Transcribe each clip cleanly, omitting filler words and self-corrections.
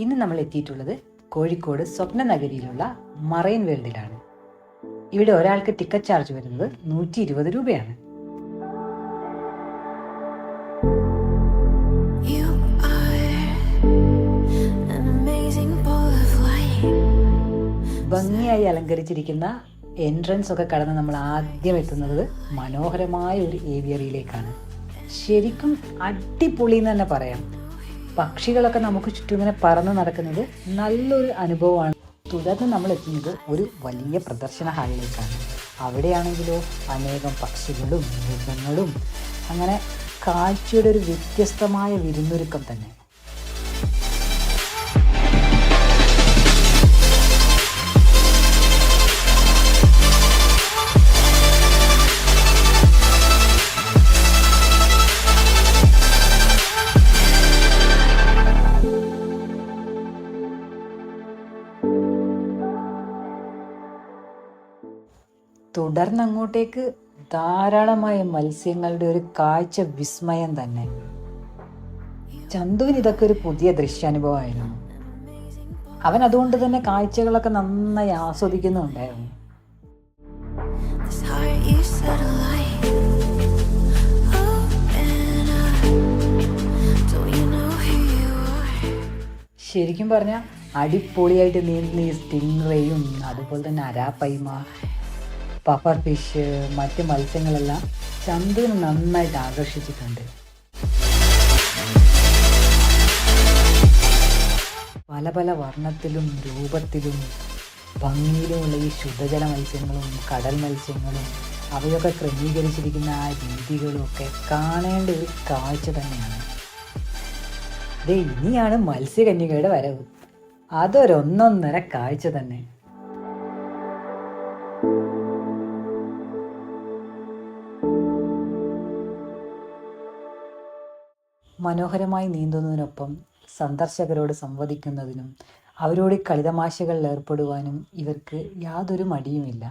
ഇന്ന് നമ്മൾ എത്തിയിട്ടുള്ളത് കോഴിക്കോട് സ്വപ്നനഗരിയിലുള്ള മറൈൻ വേൾഡിലാണ്. ഇവിടെ ഒരാൾക്ക് ടിക്കറ്റ് ചാർജ് വരുന്നത് 120 രൂപയാണ്. ഭംഗിയായി അലങ്കരിച്ചിരിക്കുന്ന എൻട്രൻസ് ഒക്കെ കടന്ന് നമ്മൾ ആദ്യം എത്തുന്നത് മനോഹരമായ ഒരു ഏവിയറിയിലേക്കാണ്. ശരിക്കും അടിപൊളി എന്ന് തന്നെ പറയാം. പക്ഷികളൊക്കെ നമുക്ക് ചുറ്റും ഇങ്ങനെ പറന്ന് നടക്കുന്നത് നല്ലൊരു അനുഭവമാണ്. തുടർന്ന് നമ്മൾ എത്തുന്നത് ഒരു വലിയ പ്രദർശന ഹാളിലേക്കാണ്. അവിടെയാണെങ്കിലോ അനേകം പക്ഷികളും മൃഗങ്ങളും, അങ്ങനെ കാഴ്ചയുടെ ഒരു വ്യത്യസ്തമായ വിരുന്നൊരുക്കം തന്നെ. തുടർന്ന് അങ്ങോട്ടേക്ക് ധാരാളമായ മത്സ്യങ്ങളുടെ ഒരു കാഴ്ച വിസ്മയം തന്നെ. ചന്തുവിന് ഇതൊക്കെ ഒരു പുതിയ ദൃശ്യാനുഭവമായിരുന്നു. അവൻ അതുകൊണ്ട് തന്നെ കാഴ്ചകളൊക്കെ നന്നായി ആസ്വദിക്കുന്നുണ്ടായിരുന്നു. ശരിക്കും പറഞ്ഞാൽ അടിപൊളിയായിട്ട് നീന്തുന്ന ഈ സ്റ്റിംഗ്റേയും അതുപോലെ തന്നെ അരാപ്പൈമ, പഫർ ഫിഷ്, മറ്റ് മത്സ്യങ്ങളെല്ലാം ചന്തുവിന് നന്നായിട്ട് ആകർഷിച്ചിട്ടുണ്ട്. പല പല വർണ്ണത്തിലും രൂപത്തിലും ഭംഗിയിലുമുള്ള ഈ ശുദ്ധജല മത്സ്യങ്ങളും കടൽ മത്സ്യങ്ങളും അവയൊക്കെ ക്രമീകരിച്ചിരിക്കുന്ന ആ രീതികളും ഒക്കെ കാണേണ്ട ഒരു കാഴ്ച തന്നെയാണ്. ഇനിയാണ് മത്സ്യകന്യകയുടെ വരവ്. അതൊരൊന്നൊന്നര കാഴ്ച തന്നെ. മനോഹരമായി നീന്തുന്നതിനൊപ്പം സന്ദർശകരോട് സംവദിക്കുന്നതിനും അവരോട് കളിതമാശകളിൽ ഏർപ്പെടുവാനും ഇവർക്ക് യാതൊരു മടിയുമില്ല.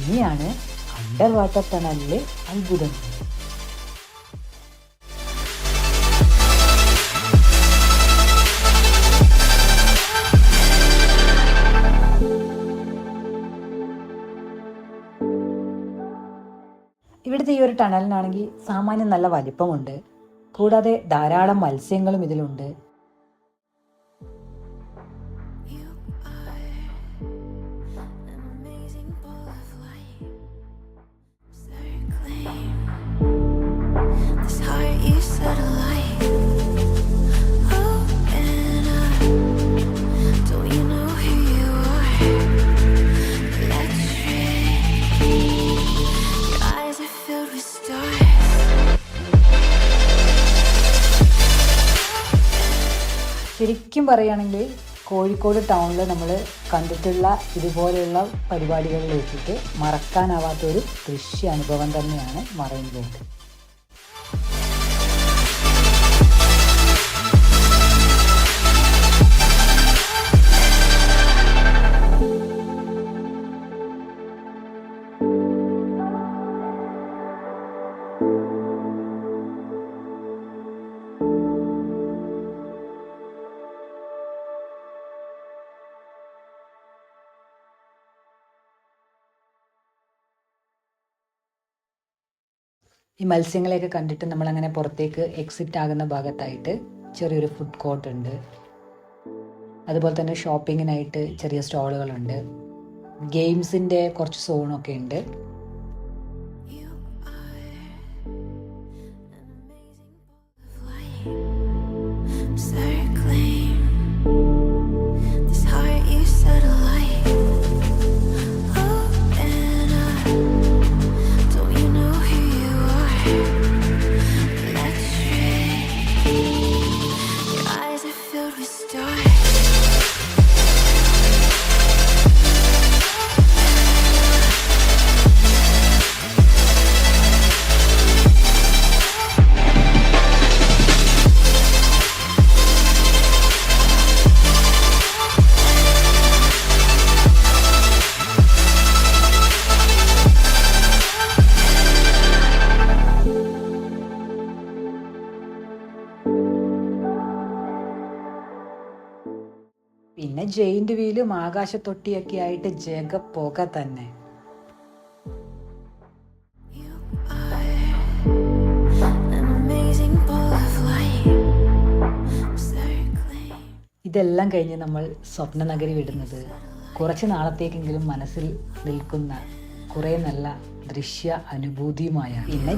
ഇനിയാണ് അണ്ടർ വാട്ടർ ടണലിലെ അത്ഭുതം. ഇവിടുത്തെ ഈ ഒരു ടണലിനാണെങ്കിൽ സാമാന്യം നല്ല വലിപ്പമുണ്ട്. കൂടാതെ ധാരാളം മത്സ്യങ്ങളും ഇതിലുണ്ട്. ശരിക്കും പറയുകയാണെങ്കിൽ കോഴിക്കോട് ടൗണിൽ നമ്മൾ കണ്ടിട്ടുള്ള ഇതുപോലെയുള്ള പരിപാടികളിൽ വെച്ചിട്ട് മറക്കാനാവാത്തൊരു ദൃശ്യാനുഭവം തന്നെയാണ് മറൈൻ വേൾഡ്. ഈ മത്സ്യങ്ങളെയൊക്കെ കണ്ടിട്ട് നമ്മളങ്ങനെ പുറത്തേക്ക് എക്സിറ്റ് ആകുന്ന ഭാഗത്തായിട്ട് ചെറിയൊരു ഫുഡ് കോർട്ട് ഉണ്ട്. അതുപോലെ തന്നെ ഷോപ്പിങ്ങിനായിട്ട് ചെറിയ സ്റ്റോളുകളുണ്ട്. ഗെയിംസിൻ്റെ കുറച്ച് സോണൊക്കെ ഉണ്ട്. പിന്നെ ജെയിന്റ് വീലും ആകാശത്തൊട്ടിയൊക്കെ ആയിട്ട് ജഗ പുക തന്നെ. ഇതെല്ലാം കഴിഞ്ഞ് നമ്മൾ സ്വപ്ന നഗരി വിടുന്നത് കുറച്ച് നാളത്തേക്കെങ്കിലും മനസ്സിൽ നിൽക്കുന്ന കുറേ നല്ല ദൃശ്യ അനുഭൂതിയുമായാണ്. പിന്നെ